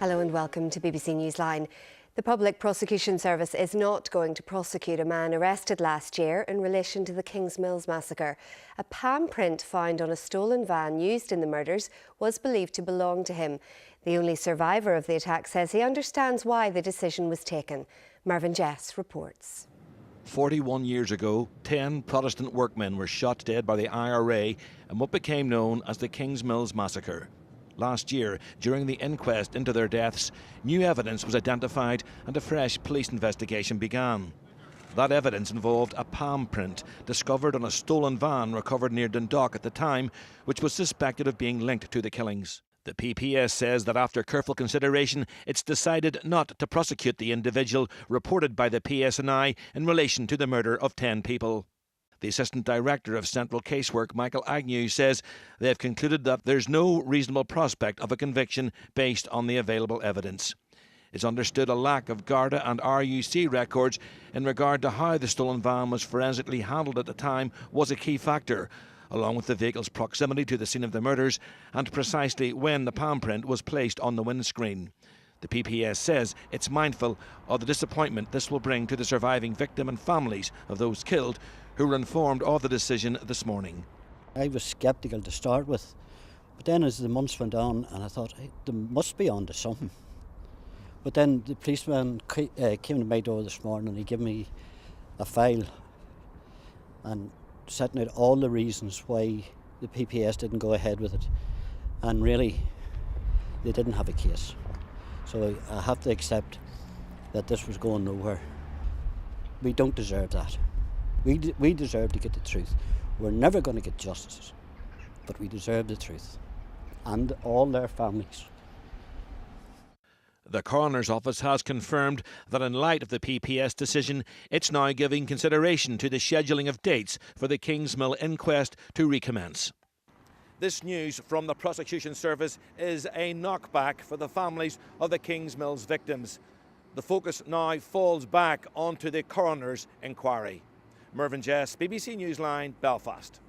Hello and welcome to BBC Newsline. The Public Prosecution Service is not going to prosecute a man arrested last year in relation to the Kings Mills massacre. A palm print found on a stolen van used in the murders was believed to belong to him. The only survivor of the attack says he understands why the decision was taken. Mervyn Jess reports. 41 years ago, 10 Protestant workmen were shot dead by the IRA in what became known as the Kings Mills massacre. Last year, during the inquest into their deaths, new evidence was identified and a fresh police investigation began. That evidence involved a palm print discovered on a stolen van recovered near Dundalk at the time, which was suspected of being linked to the killings. The PPS says that after careful consideration, it's decided not to prosecute the individual reported by the PSNI in relation to the murder of 10 people. The Assistant Director of Central Casework, Michael Agnew, says they have concluded that there's no reasonable prospect of a conviction based on the available evidence. It's understood a lack of Garda and RUC records in regard to how the stolen van was forensically handled at the time was a key factor, along with the vehicle's proximity to the scene of the murders and precisely when the palm print was placed on the windscreen. The PPS says it's mindful of the disappointment this will bring to the surviving victim and families of those killed, who were informed of the decision this morning. I was sceptical to start with, but then as the months went on, and I thought, hey, they must be on to something. But then the policeman came to my door this morning and he gave me a file and setting out all the reasons why the PPS didn't go ahead with it. And really, they didn't have a case. So I have to accept that this was going nowhere. We don't deserve that. We deserve to get the truth. We're never going to get justice, but we deserve the truth, and all their families. The Coroner's Office has confirmed that in light of the PPS decision, it's now giving consideration to the scheduling of dates for the Kings Mill inquest to recommence. This news from the Prosecution Service is a knockback for the families of the Kings Mills victims. The focus now falls back onto the Coroner's inquiry. Mervyn Jess, BBC Newsline, Belfast.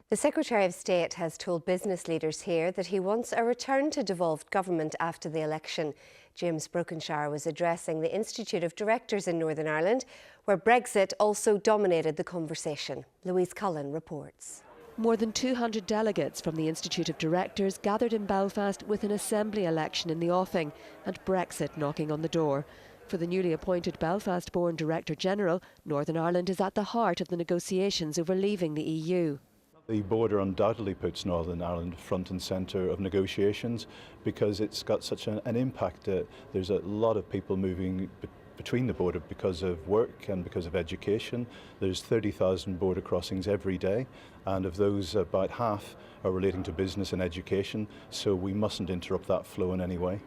The Secretary of State has told business leaders here that he wants a return to devolved government after the election. James Brokenshire was addressing the Institute of Directors in Northern Ireland, where Brexit also dominated the conversation. Louise Cullen reports. More than 200 delegates from the Institute of Directors gathered in Belfast with an Assembly election in the offing and Brexit knocking on the door. For the newly appointed Belfast-born Director-General, Northern Ireland is at the heart of the negotiations over leaving the EU. The border undoubtedly puts Northern Ireland front and centre of negotiations because it's got such an impact. There's a lot of people moving between the border because of work and because of education. There's 30,000 border crossings every day, and of those about half are relating to business and education, so we mustn't interrupt that flow in any way.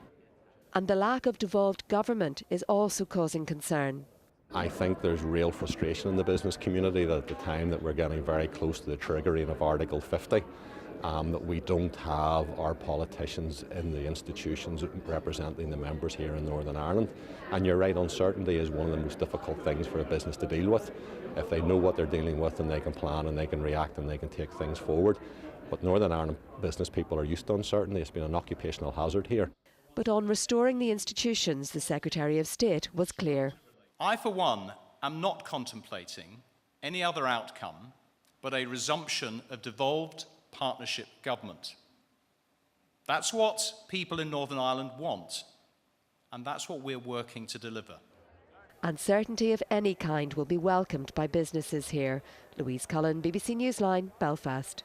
And the lack of devolved government is also causing concern. I think there's real frustration in the business community that at the time that we're getting very close to the triggering of Article 50, that we don't have our politicians in the institutions representing the members here in Northern Ireland. And you're right, uncertainty is one of the most difficult things for a business to deal with. If they know what they're dealing with, and they can plan and they can react and they can take things forward. But Northern Ireland business people are used to uncertainty. It's been an occupational hazard here. But on restoring the institutions, the Secretary of State was clear. I, for one, am not contemplating any other outcome but a resumption of devolved partnership government. That's what people in Northern Ireland want, and that's what we're working to deliver. Uncertainty of any kind will be welcomed by businesses here. Louise Cullen, BBC Newsline, Belfast.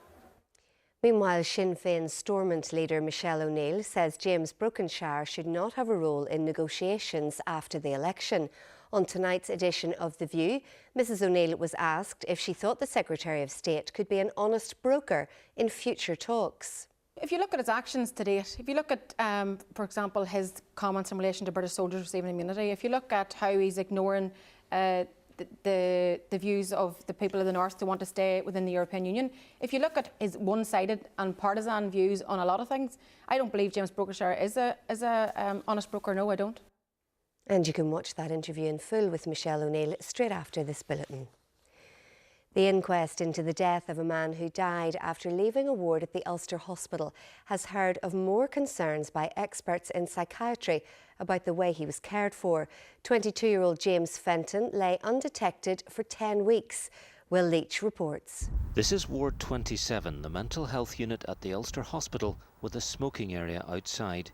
Meanwhile, Sinn Féin Stormont leader Michelle O'Neill says James Brokenshire should not have a role in negotiations after the election. On tonight's edition of The View, Mrs O'Neill was asked if she thought the Secretary of State could be an honest broker in future talks. If you look at his actions to date, if you look at, for example, his comments in relation to British soldiers receiving immunity, if you look at how he's ignoring the views of the people of the North who want to stay within the European Union. If you look at his one-sided and partisan views on a lot of things, I don't believe James Brokenshire is a honest broker. No, I don't. And you can watch that interview in full with Michelle O'Neill straight after this bulletin. The inquest into the death of a man who died after leaving a ward at the Ulster Hospital has heard of more concerns by experts in psychiatry about the way he was cared for. 22-year-old James Fenton lay undetected for 10 weeks. Will Leach reports. This is Ward 27, the mental health unit at the Ulster Hospital, with a smoking area outside.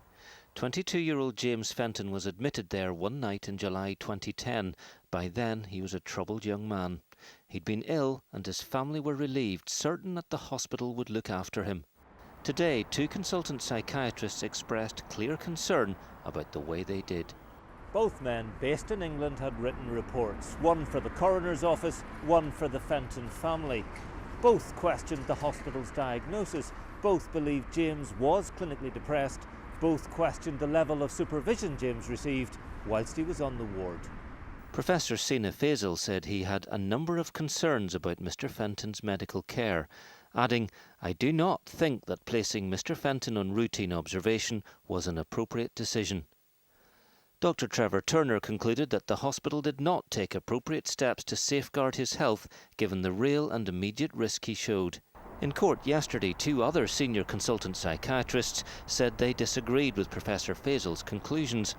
22-year-old James Fenton was admitted there one night in July 2010. By then, he was a troubled young man. He'd been ill and his family were relieved, certain that the hospital would look after him. Today, two consultant psychiatrists expressed clear concern about the way they did. Both men, based in England, had written reports, one for the coroner's office, one for the Fenton family. Both questioned the hospital's diagnosis. Both believed James was clinically depressed. Both questioned the level of supervision James received whilst he was on the ward. Professor Sina Faisal said he had a number of concerns about Mr Fenton's medical care, adding, "I do not think that placing Mr Fenton on routine observation was an appropriate decision." Dr Trevor Turner concluded that the hospital did not take appropriate steps to safeguard his health given the real and immediate risk he showed. In court yesterday, two other senior consultant psychiatrists said they disagreed with Professor Faisal's conclusions.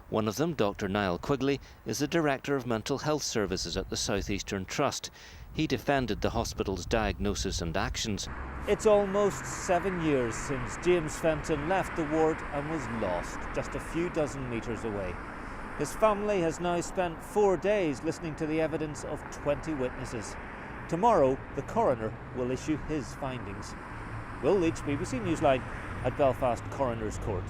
One of them, Dr Niall Quigley, is the Director of Mental Health Services at the South Eastern Trust. He defended the hospital's diagnosis and actions. It's almost 7 years since James Fenton left the ward and was lost just a few dozen metres away. His family has now spent 4 days listening to the evidence of 20 witnesses. Tomorrow, the coroner will issue his findings. Will Leach, BBC Newsline at Belfast Coroner's Court.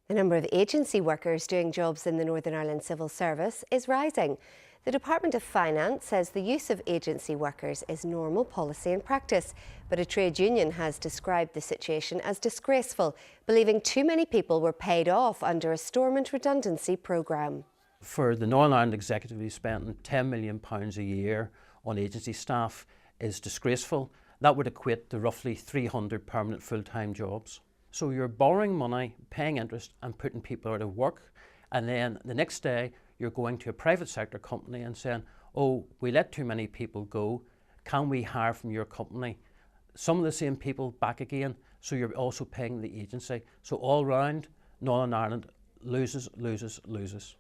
The number of agency workers doing jobs in the Northern Ireland Civil Service is rising. The Department of Finance says the use of agency workers is normal policy and practice, but a trade union has described the situation as disgraceful, believing too many people were paid off under a Stormont redundancy programme. For the Northern Ireland Executive to be spending £10 million a year on agency staff is disgraceful. That would equate to roughly 300 permanent full-time jobs. So you're borrowing money, paying interest and putting people out of work, and then the next day you're going to a private sector company and saying, oh, we let too many people go, can we hire from your company some of the same people back again? So you're also paying the agency. So all round, Northern Ireland loses, loses, loses.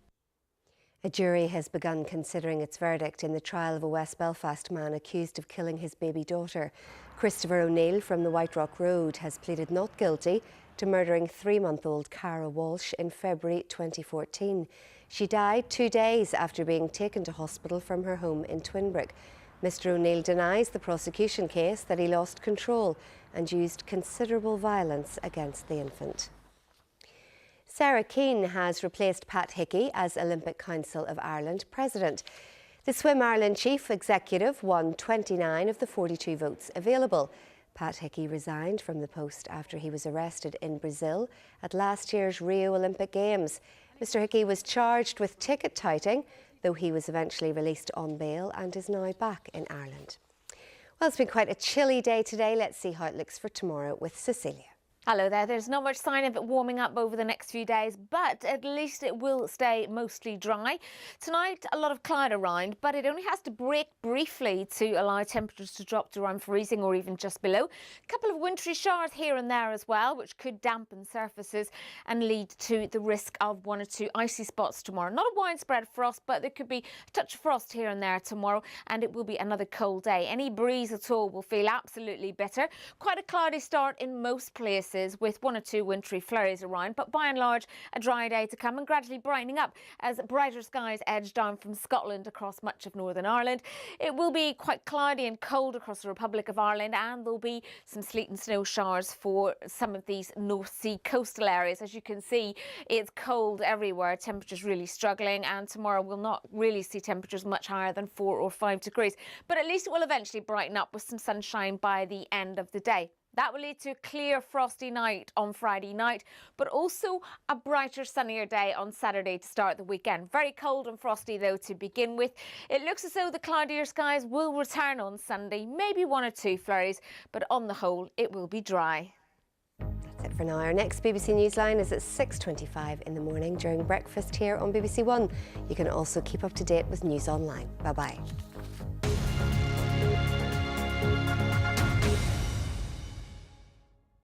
A jury has begun considering its verdict in the trial of a West Belfast man accused of killing his baby daughter. Christopher O'Neill from the White Rock Road has pleaded not guilty to murdering 3-month-old Cara Walsh in February 2014. She died 2 days after being taken to hospital from her home in Twinbrook. Mr O'Neill denies the prosecution case that he lost control and used considerable violence against the infant. Sarah Keane has replaced Pat Hickey as Olympic Council of Ireland President. The Swim Ireland Chief Executive won 29 of the 42 votes available. Pat Hickey resigned from the post after he was arrested in Brazil at last year's Rio Olympic Games. Mr Hickey was charged with ticket touting, though he was eventually released on bail and is now back in Ireland. Well, it's been quite a chilly day today. Let's see how it looks for tomorrow with Cecilia. Hello there. There's not much sign of it warming up over the next few days, but at least it will stay mostly dry. Tonight, a lot of cloud around, but it only has to break briefly to allow temperatures to drop to around freezing or even just below. A couple of wintry showers here and there as well, which could dampen surfaces and lead to the risk of 1 or 2 icy spots tomorrow. Not a widespread frost, but there could be a touch of frost here and there tomorrow, and it will be another cold day. Any breeze at all will feel absolutely bitter. Quite a cloudy start in most places, with 1 or 2 wintry flurries around, but by and large a dry day to come and gradually brightening up as brighter skies edge down from Scotland across much of Northern Ireland. It will be quite cloudy and cold across the Republic of Ireland, and there'll be some sleet and snow showers for some of these North Sea coastal areas. As you can see, it's cold everywhere, temperatures really struggling, and tomorrow we'll not really see temperatures much higher than 4 or 5 degrees, but at least it will eventually brighten up with some sunshine by the end of the day. That will lead to a clear, frosty night on Friday night, but also a brighter, sunnier day on Saturday to start the weekend. Very cold and frosty, though, to begin with. It looks as though the cloudier skies will return on Sunday, maybe 1 or 2 flurries, but on the whole, it will be dry. That's it for now. Our next BBC Newsline is at 6:25 in the morning during breakfast here on BBC One. You can also keep up to date with news online. Bye-bye. you.